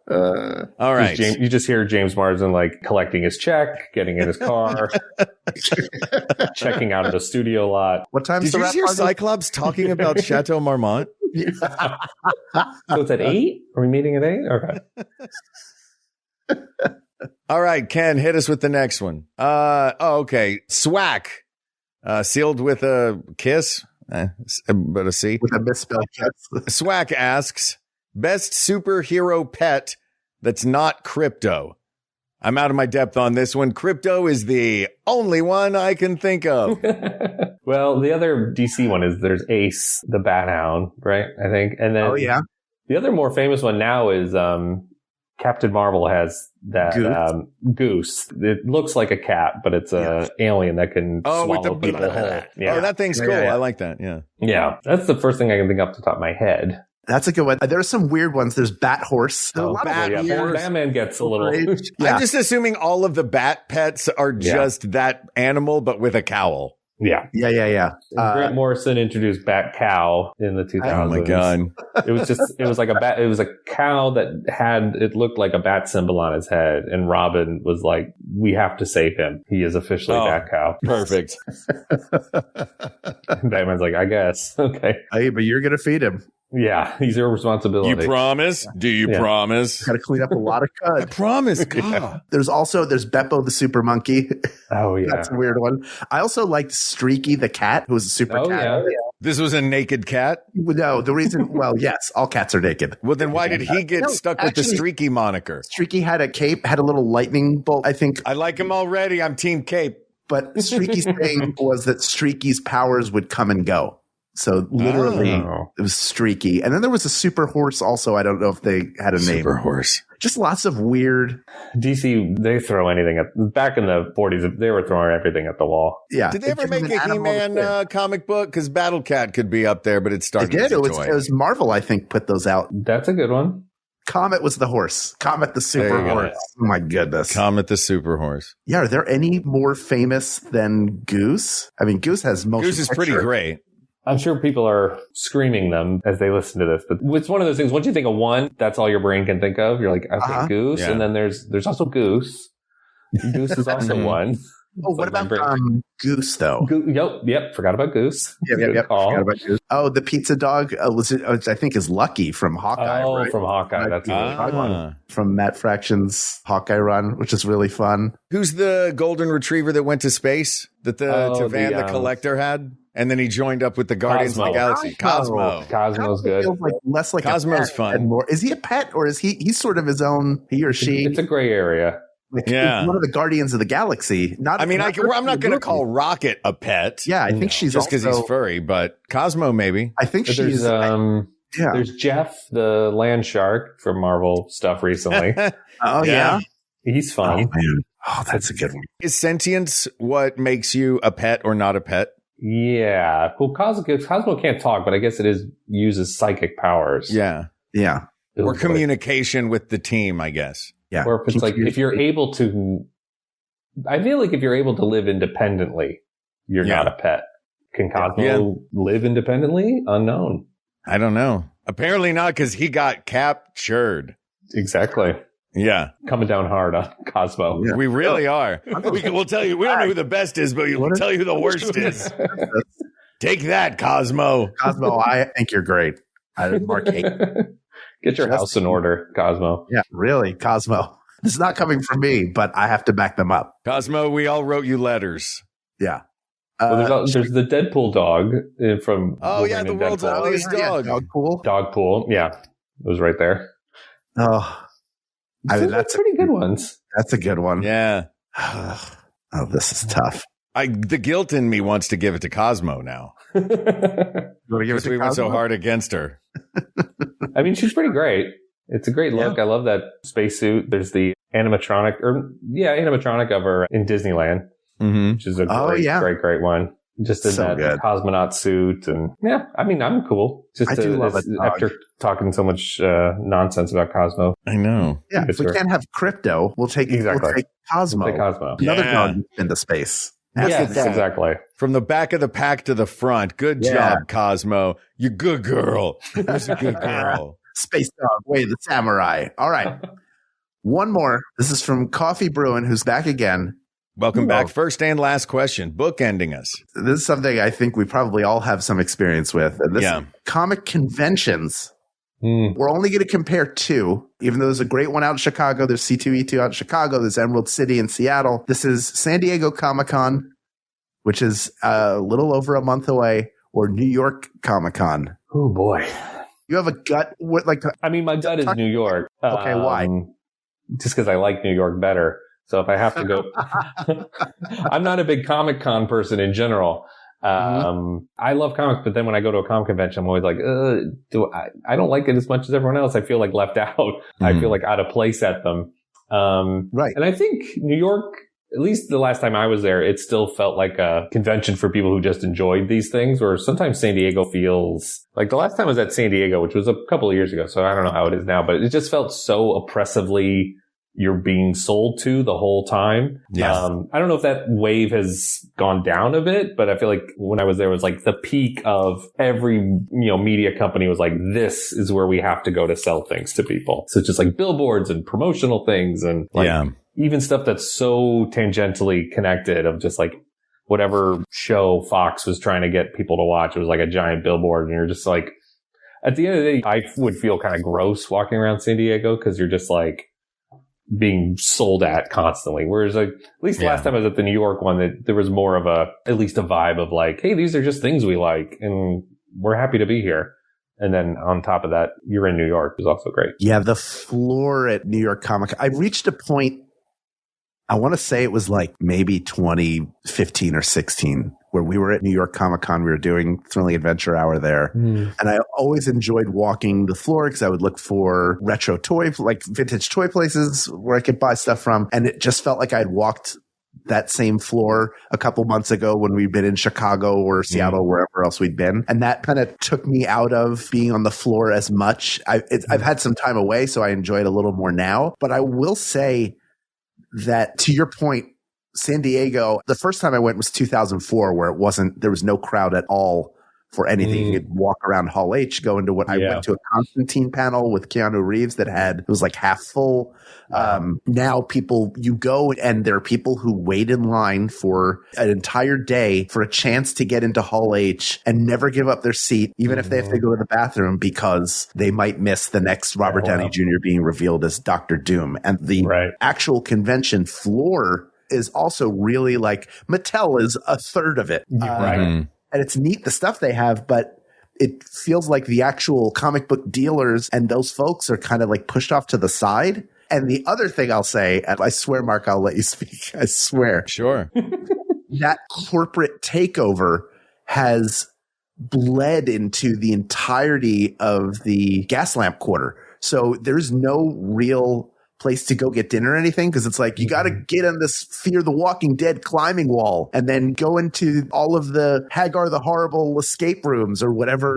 All right. You just hear James Marsden like collecting his check, getting in his car, checking out of the studio lot. What time did you hear Cyclops talking about Chateau Marmont? So it's at 8? Are we meeting at 8? Okay. All right, Ken, hit us with the next one. Okay. SWAC. Sealed with a kiss, but a C. With a misspelled kiss. Swack asks, best superhero pet that's not Crypto. I'm out of my depth on this one. Crypto is the only one I can think of. Well, the other DC one is there's Ace, the Bat Hound, right? I think. And then the other more famous one now is Captain Marvel has that goose. It looks like a cat, but it's a alien that can swallow people whole. Yeah. Oh, that thing's cool. I like that. Yeah. Yeah. That's the first thing I can think off the top of my head. That's a good one. There are some weird ones. There's Bat Horse. Batman gets a little. I'm just assuming all of the bat pets are just that animal, but with a cowl. Yeah. Grant Morrison introduced Bat Cow in the 2000s. Oh my God. It was like a bat. It was a cow that it looked like a bat symbol on his head. And Robin was like, we have to save him. He is officially Bat Cow. Perfect. Batman's like, I guess. Okay. Hey, but you're going to feed him. Yeah, he's your responsibility. You promise? Do you promise? Got to clean up a lot of cud. I promise. God. There's Beppo the super monkey. Oh yeah, that's a weird one. I also liked Streaky the cat, who was a super cat. Yeah. This was a naked cat? No, the reason. Well, yes, all cats are naked. Well, then why did he get stuck with the Streaky moniker? Streaky had a cape, had a little lightning bolt. I think I like him already. I'm Team Cape. But Streaky's thing was that Streaky's powers would come and go. So literally, it was Streaky. And then there was a super horse also. I don't know if they had a name. Super horse. Just lots of weird. DC, they throw anything back in the 40s, they were throwing everything at the wall. Yeah. Did they ever make a He-Man comic book? Because Battle Cat could be up there, but it's starting to It was Marvel, I think, put those out. That's a good one. Comet was the horse. Comet the super horse. Oh my goodness. Comet the super horse. Yeah. Are there any more famous than Goose? I mean, Goose has motion. Goose is pretty great. I'm sure people are screaming them as they listen to this, but it's one of those things. Once you think of one, that's all your brain can think of. You're like, okay, Goose. Yeah. And then there's also Goose. Goose is also one. Oh, what about Goose though? Yep. Forgot about Goose. Yep. Forgot about Goose. Oh, the pizza dog. I think is Lucky from Hawkeye. Oh, right? From Hawkeye. That's a good one. From Matt Fraction's Hawkeye run, which is really fun. Who's the golden retriever that went to space that Tavan the Collector had? And then he joined up with the Guardians of the Galaxy. Cosmo. Cosmo's good. Feels like less like Cosmo's a pet fun. And more. Is he a pet or is he's sort of his own, he or she? It's a gray area. Like, he's one of the Guardians of the Galaxy. I'm not going to call Rocket a pet. Yeah, I think she's just because he's furry, but Cosmo maybe. I think she's. There's Jeff, the land shark from Marvel stuff recently. Oh yeah, he's fun. Oh, man. Oh, that's a good one. Is sentience what makes you a pet or not a pet? Yeah. Well, Cosmo can't talk, but I guess uses psychic powers. Yeah. Yeah. Or communication with the team, I guess. Yeah. Or if it's like, if you're able to, I feel like if you're able to live independently, you're not a pet. Can Cosmo live independently? Unknown. I don't know. Apparently not, because he got captured. Exactly. Yeah. Coming down hard on Cosmo. Yeah. We really are. We'll tell you, we don't know who the best is, but we'll tell you who the worst is. Take that, Cosmo. Cosmo, I think you're great. Mark 8. Get your house in order, Cosmo. Yeah, really, Cosmo. This is not coming from me, but I have to back them up. Cosmo, we all wrote you letters. Yeah. Well, there's the Deadpool dog from. Oh, yeah, the world's ugliest dog. Dogpool. Yeah. It was right there. Oh. I mean, that's pretty good ones. That's a good one. Yeah. Oh, this is tough. The guilt in me wants to give it to Cosmo now. Because we went so hard against her. I mean, she's pretty great. It's a great look. I love that spacesuit. There's the animatronic of her in Disneyland, which is a great one. Just in that cosmonaut suit. And yeah, I mean, I'm cool. Just I do love it. After talking so much nonsense about Cosmo. I know. Yeah, if we can't have Crypto, we'll take Cosmo. We'll take Cosmo. Another dog into space. Yes, exactly. From the back of the pack to the front. Good job, Cosmo. You good girl. You're a good girl. Space dog, Way the Samurai. All right. One more. This is from Coffee Bruin, who's back again. Welcome back. First and last question. Bookending us. This is something I think we probably all have some experience with. And this is comic conventions. We're only going to compare two, even though there's a great one out in Chicago. There's C2E2 out in Chicago. There's Emerald City in Seattle. This is San Diego Comic-Con which is a little over a month away, or New York Comic Con? Oh boy. You have a gut? My gut is New York. Okay, why? Just because I like New York better. So if I have to go, I'm not a big Comic Con person in general. I love comics, but then when I go to a comic convention, I'm always like, I don't like it as much as everyone else. I feel like left out. I feel like out of place at them. Right. And I think New York, at least the last time I was there, it still felt like a convention for people who just enjoyed these things, or sometimes San Diego feels like the last time I was at San Diego, which was a couple of years ago. So I don't know how it is now, but it just felt so oppressively you're being sold to the whole time. Yes. I don't know if that wave has gone down a bit, but I feel like when I was there, it was like the peak of every, media company was like, this is where we have to go to sell things to people. So it's just like billboards and promotional things and even stuff that's so tangentially connected of just like whatever show Fox was trying to get people to watch. It was like a giant billboard, and you're just like, at the end of the day, I would feel kind of gross walking around San Diego because you're just like being sold at constantly. Whereas like, at least last time I was at the New York one, that there was more of at least a vibe of like, hey, these are just things we like and we're happy to be here. And then on top of that, you're in New York is also great. Yeah. The floor at New York Comic, I reached a point, I want to say it was like maybe 2015 or 16, where we were at New York Comic Con. We were doing Thrilling Adventure Hour there. And I always enjoyed walking the floor because I would look for retro like vintage toy places where I could buy stuff from. And it just felt like I'd walked that same floor a couple months ago when we'd been in Chicago or Seattle, wherever else we'd been. And that kind of took me out of being on the floor as much. I've had some time away, so I enjoy it a little more now. But I will say that, to your point, San Diego, the first time I went was 2004, where there was no crowd at all for anything. You could walk around Hall H, go into I went to a Constantine panel with Keanu Reeves it was like half full. Now you go and there are people who wait in line for an entire day for a chance to get into Hall H and never give up their seat, even if they have to go to the bathroom, because they might miss the next Robert Downey Jr. being revealed as Dr. Doom. And the actual convention floor is also really like, Mattel is a third of it. And it's neat, the stuff they have, but it feels like the actual comic book dealers and those folks are kind of like pushed off to the side. And the other thing I'll say, and I swear, Mark, I'll let you speak. I swear. Sure. That corporate takeover has bled into the entirety of the Gaslamp Quarter. So there's no real place to go get dinner or anything, because it's like you got to get on this Fear the Walking Dead climbing wall and then go into all of the Hagar the Horrible escape rooms or whatever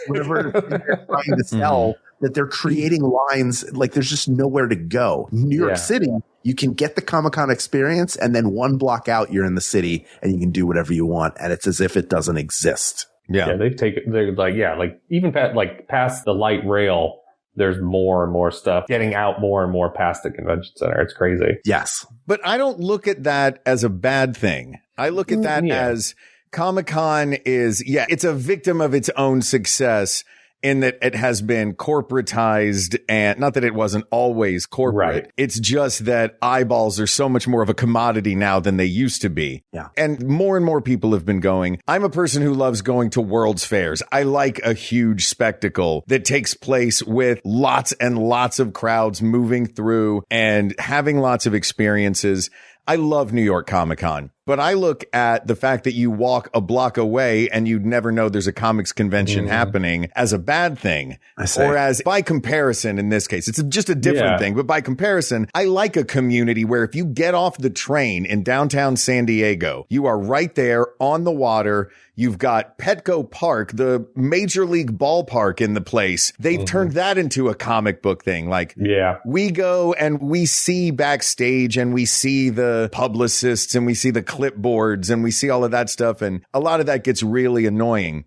they're trying to sell, that they're creating lines. Like there's just nowhere to go. New York City, you can get the Comic-Con experience, and then one block out you're in the city and you can do whatever you want, and it's as if it doesn't exist. They're like even past the light rail, there's more and more stuff getting out more and more past the convention center. It's crazy. Yes. But I don't look at that as a bad thing. I look at that as Comic-Con it's a victim of its own success, in that it has been corporatized, and not that it wasn't always corporate. Right. It's just that eyeballs are so much more of a commodity now than they used to be. Yeah. And more people have been going. I'm a person who loves going to World's Fairs. I like a huge spectacle that takes place with lots and lots of crowds moving through and having lots of experiences. I love New York Comic Con, but I look at the fact that you walk a block away and you'd never know there's a comics convention happening as a bad thing. Or as, by comparison, in this case, it's just a different thing. But by comparison, I like a community where if you get off the train in downtown San Diego, you are right there on the water. You've got Petco Park, the major league ballpark in the place. They've turned that into a comic book thing. Like, we go and we see backstage and we see the publicists and we see the clipboards and we see all of that stuff. And a lot of that gets really annoying.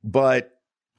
But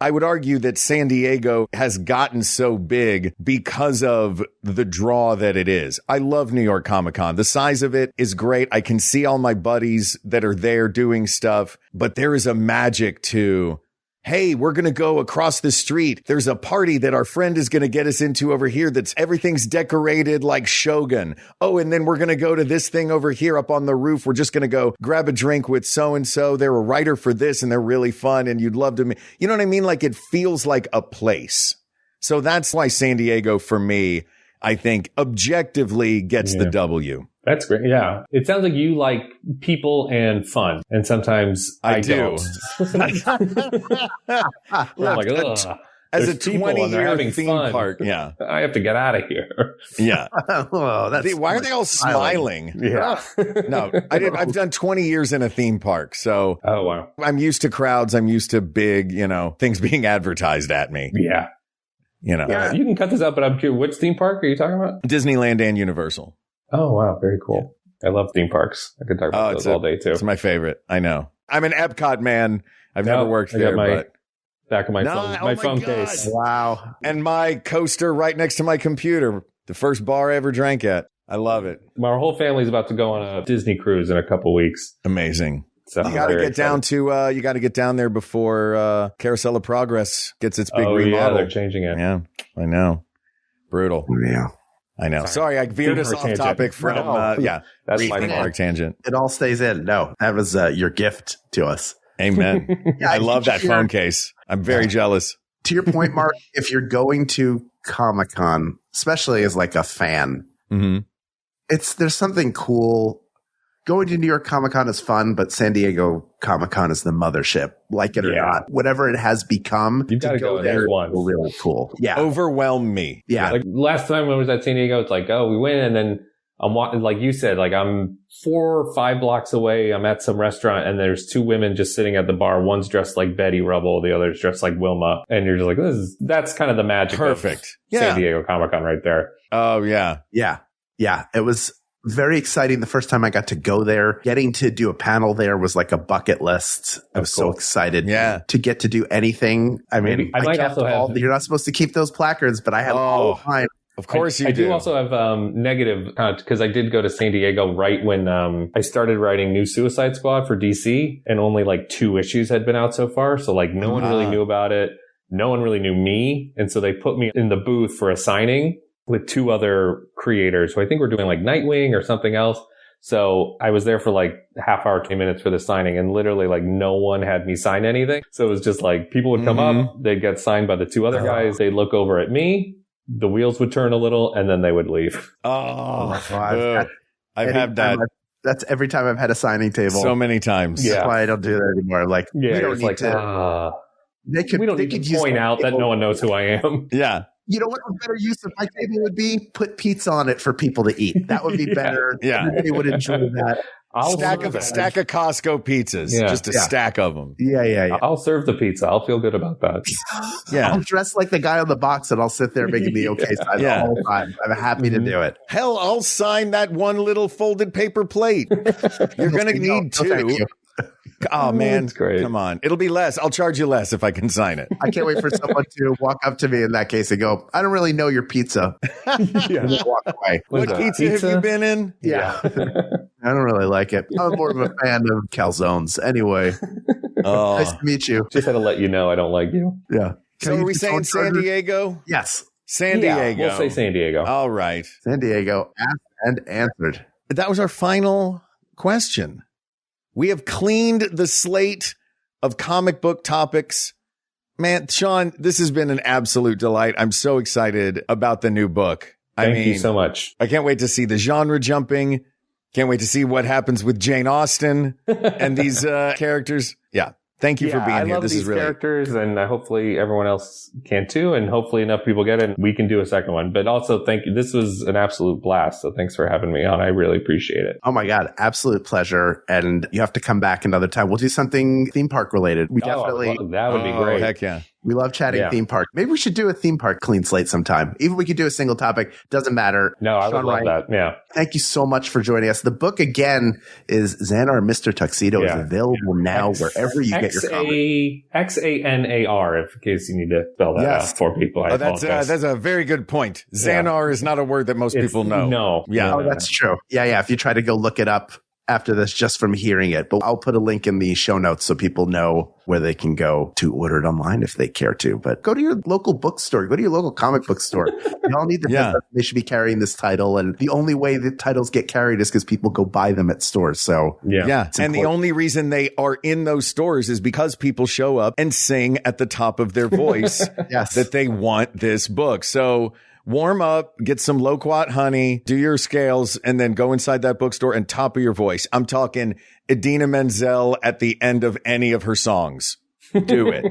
I would argue that San Diego has gotten so big because of the draw that it is. I love New York Comic Con. The size of it is great. I can see all my buddies that are there doing stuff, but there is a magic to hey, we're going to go across the street. There's a party that our friend is going to get us into over here that's everything's decorated like Shogun. Oh, and then we're going to go to this thing over here up on the roof. We're just going to go grab a drink with so-and-so. They're a writer for this and they're really fun and you'd love to meet. You know what I mean? Like it feels like a place. So that's why San Diego for me, I think objectively gets the W. That's great. Yeah. It sounds like you like people and fun. And sometimes I do. Like, ugh. As a 20-year theme park. Yeah. I have to get out of here. Yeah. Oh, Why are they all smiling? Yeah. No, I've done 20 years in a theme park. So oh, wow. I'm used to crowds. I'm used to big, things being advertised at me. Yeah. Yeah. You can cut this out, but I'm curious. Which theme park are you talking about? Disneyland and Universal. Oh, wow. Very cool. I love theme parks. I could talk about those all day, too. It's my favorite. I know. I'm an Epcot man. I've never worked there, but back of my phone case. Wow. And my coaster right next to my computer. The first bar I ever drank at. I love it. My whole family's about to go on a Disney cruise in a couple weeks. Amazing. So you got to get down to, you got to get down there before Carousel of Progress gets its big remodel. Yeah, they're changing it. Yeah, I know. Brutal. Yeah. I know. Sorry, I veered us off topic from, that's my park tangent. It all stays in. No, that was your gift to us. Amen. I love that phone case. I'm very jealous. To your point, Mark, if you're going to Comic-Con, especially as like a fan, there's something cool. Going to New York Comic-Con is fun, but San Diego Comic-Con is the mothership. Like it or not, whatever it has become, you've got to go there once. Really cool. Yeah. Overwhelm me. Yeah. Like last time when I was at San Diego, it's like, oh, we win. And then I'm walking, like you said, like I'm 4 or 5 blocks away. I'm at some restaurant and there's 2 women just sitting at the bar. One's dressed like Betty Rubble. The other's dressed like Wilma. And you're just like, that's kind of the magic of San Diego Comic-Con right there. Oh, yeah. Yeah. Yeah. It was very exciting. The first time I got to go there, getting to do a panel there was like a bucket list. I was so excited to get to do anything. I mean, I might also have, you're not supposed to keep those placards, but I have all of mine. Of course you do. I do also have negative, because I did go to San Diego right when I started writing New Suicide Squad for DC, and only like 2 issues had been out so far. So like no one really knew about it. No one really knew me. And so they put me in the booth for a signing with 2 other creators who I think were doing like Nightwing or something else. So I was there for like half hour, 20 minutes for the signing, and literally like no one had me sign anything. So it was just like people would come up, they'd get signed by the 2 other guys. They'd look over at me, the wheels would turn a little, and then they would leave. I've had that. That's every time I've had a signing table. So many times. That's why I don't do that anymore. Like, we don't need to. We don't need to point out that no one knows who I am. Yeah. You know what a better use of my table would be? Put pizza on it for people to eat. That would be better. Everybody would enjoy that. Stack of Costco pizzas. Just a stack of them. Yeah. I'll serve the pizza. I'll feel good about that. I'll dress like the guy on the box and I'll sit there making the okay sign the whole time. I'm happy to do it. Hell, I'll sign that one little folded paper plate. You're going to need 2. Oh, man. That's great. Come on. It'll be less. I'll charge you less if I can sign it. I can't wait for someone to walk up to me in that case and go, I don't really know your pizza. And then walk away. What pizza have you been in? Yeah. I don't really like it. I'm more of a fan of calzones. Anyway, nice to meet you. Just had to let you know I don't like you. Yeah. So are we saying San Diego? Yes. San Diego. We'll say San Diego. All right. San Diego, asked and answered. That was our final question. We have cleaned the slate of comic book topics. Man, Sean, this has been an absolute delight. I'm so excited about the new book. Thank you so much. I can't wait to see the genre jumping. Can't wait to see what happens with Jane Austen and these characters. Yeah. Thank you for being here. This is really characters, and hopefully everyone else can too, and hopefully enough people get it, and we can do a second one. But also, thank you. This was an absolute blast. So thanks for having me on. I really appreciate it. Oh my God, absolute pleasure! And you have to come back another time. We'll do something theme park related. We definitely that would be great. Heck yeah. We love chatting theme park. Maybe we should do a theme park clean slate sometime. Even if we could do a single topic, doesn't matter. No, I would love that. Yeah. Thank you so much for joining us. The book again is Xanar Mr. Tuxedo is available now wherever you get your comics. Xanar, in case you need to spell that out for people. That's a very good point. Xanar is not a word that most people know. No. Yeah. That's true. Yeah. If you try to go look it up after this just from hearing it, but I'll put a link in the show notes so people know where they can go to order it online if they care to. But go to your local bookstore, go to your local comic book store. You all need to they should be carrying this title. And the only way the titles get carried is because people go buy them at stores. So and the only reason they are in those stores is because people show up and sing at the top of their voice that they want this book. So warm up, get some loquat honey, do your scales, and then go inside that bookstore and top of your voice. I'm talking Idina Menzel at the end of any of her songs. Do it.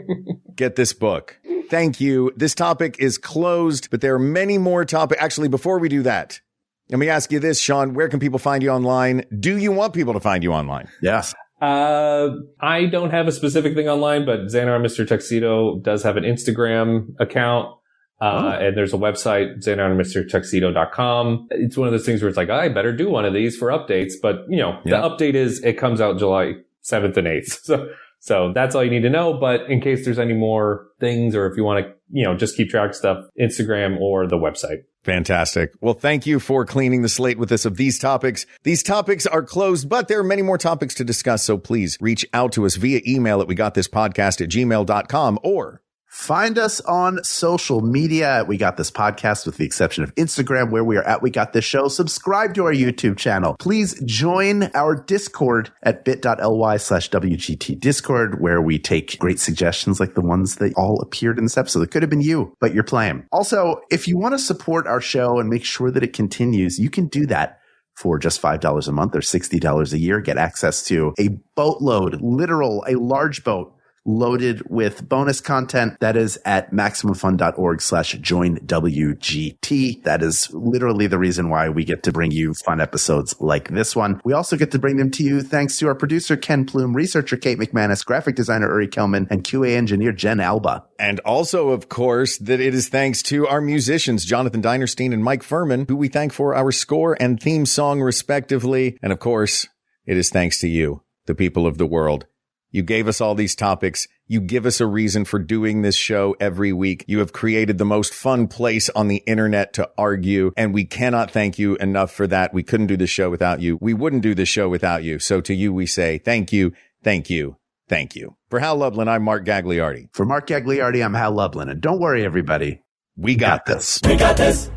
Get this book. Thank you. This topic is closed, but there are many more topics. Actually, before we do that, let me ask you this, Sean. Where can people find you online? Do you want people to find you online? Yes. I don't have a specific thing online, but Xanar Mr. Tuxedo does have an Instagram account. And there's a website, xanarmrtuxedo.com. It's one of those things where it's like, I better do one of these for updates. But, the update is it comes out July 7th and 8th. So that's all you need to know. But in case there's any more things or if you want to, just keep track of stuff, Instagram or the website. Fantastic. Well, thank you for cleaning the slate with us of these topics. These topics are closed, but there are many more topics to discuss. So please reach out to us via email at wegotThisPodcast@gmail.com or find us on social media. We Got This Podcast, with the exception of Instagram, where we are at We Got This Show. Subscribe to our YouTube channel. Please join our Discord at bit.ly/WGT Discord, where we take great suggestions like the ones that all appeared in this episode. It could have been you, but you're playing. Also, if you want to support our show and make sure that it continues, you can do that for just $5 a month or $60 a year. Get access to a boatload, a large boat, loaded with bonus content. That is at MaximumFun.org/joinWGT. That is literally the reason why we get to bring you fun episodes like this one. We also get to bring them to you thanks to our producer, Ken Plume, researcher, Kate McManus, graphic designer, Uri Kelman, and QA engineer, Jen Alba. And also, of course, that it is thanks to our musicians, Jonathan Dinerstein and Mike Furman, who we thank for our score and theme song, respectively. And of course, it is thanks to you, the people of the world. You gave us all these topics. You give us a reason for doing this show every week. You have created the most fun place on the internet to argue, and we cannot thank you enough for that. We couldn't do this show without you. We wouldn't do this show without you. So to you, we say thank you, thank you, thank you. For Hal Lublin, I'm Mark Gagliardi. For Mark Gagliardi, I'm Hal Lublin. And don't worry, everybody. We got this. We got this.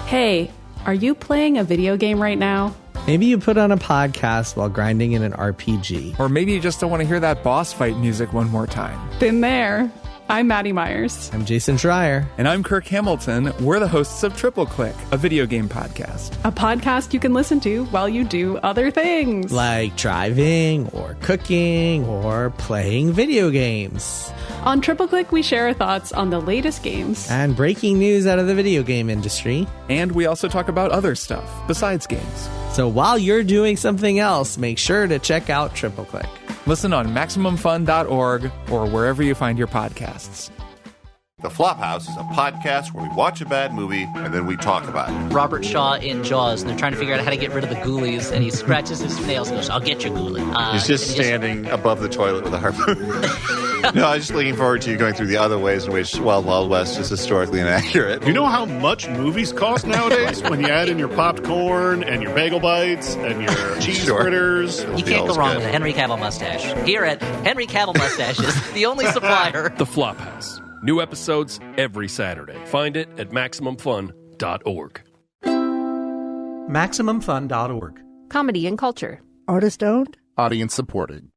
Hey, are you playing a video game right now? Maybe you put on a podcast while grinding in an RPG. Or maybe you just don't want to hear that boss fight music one more time. Been there. I'm Maddie Myers. I'm Jason Schreier. And I'm Kirk Hamilton. We're the hosts of Triple Click, a video game podcast. A podcast you can listen to while you do other things. Like driving or cooking or playing video games. On Triple Click, we share our thoughts on the latest games. And breaking news out of the video game industry. And we also talk about other stuff besides games. So while you're doing something else, make sure to check out Triple Click. Listen on MaximumFun.org or wherever you find your podcasts. The Flophouse is a podcast where we watch a bad movie and then we talk about it. Robert Shaw in Jaws, and they're trying to figure out how to get rid of the ghoulies, and he scratches his nails and goes, I'll get you, ghoulie. He's just standing above the toilet with a harpoon. No, I was just looking forward to you going through the other ways in which Wild Wild West is historically inaccurate. You know how much movies cost nowadays when you add in your popped corn and your bagel bites and your cheese fritters? You can't go wrong with a Henry Cavill mustache. Here at Henry Cavill Mustaches, the only supplier. The Flophouse. New episodes every Saturday. Find it at MaximumFun.org. MaximumFun.org. Comedy and culture. Artist owned. Audience supported.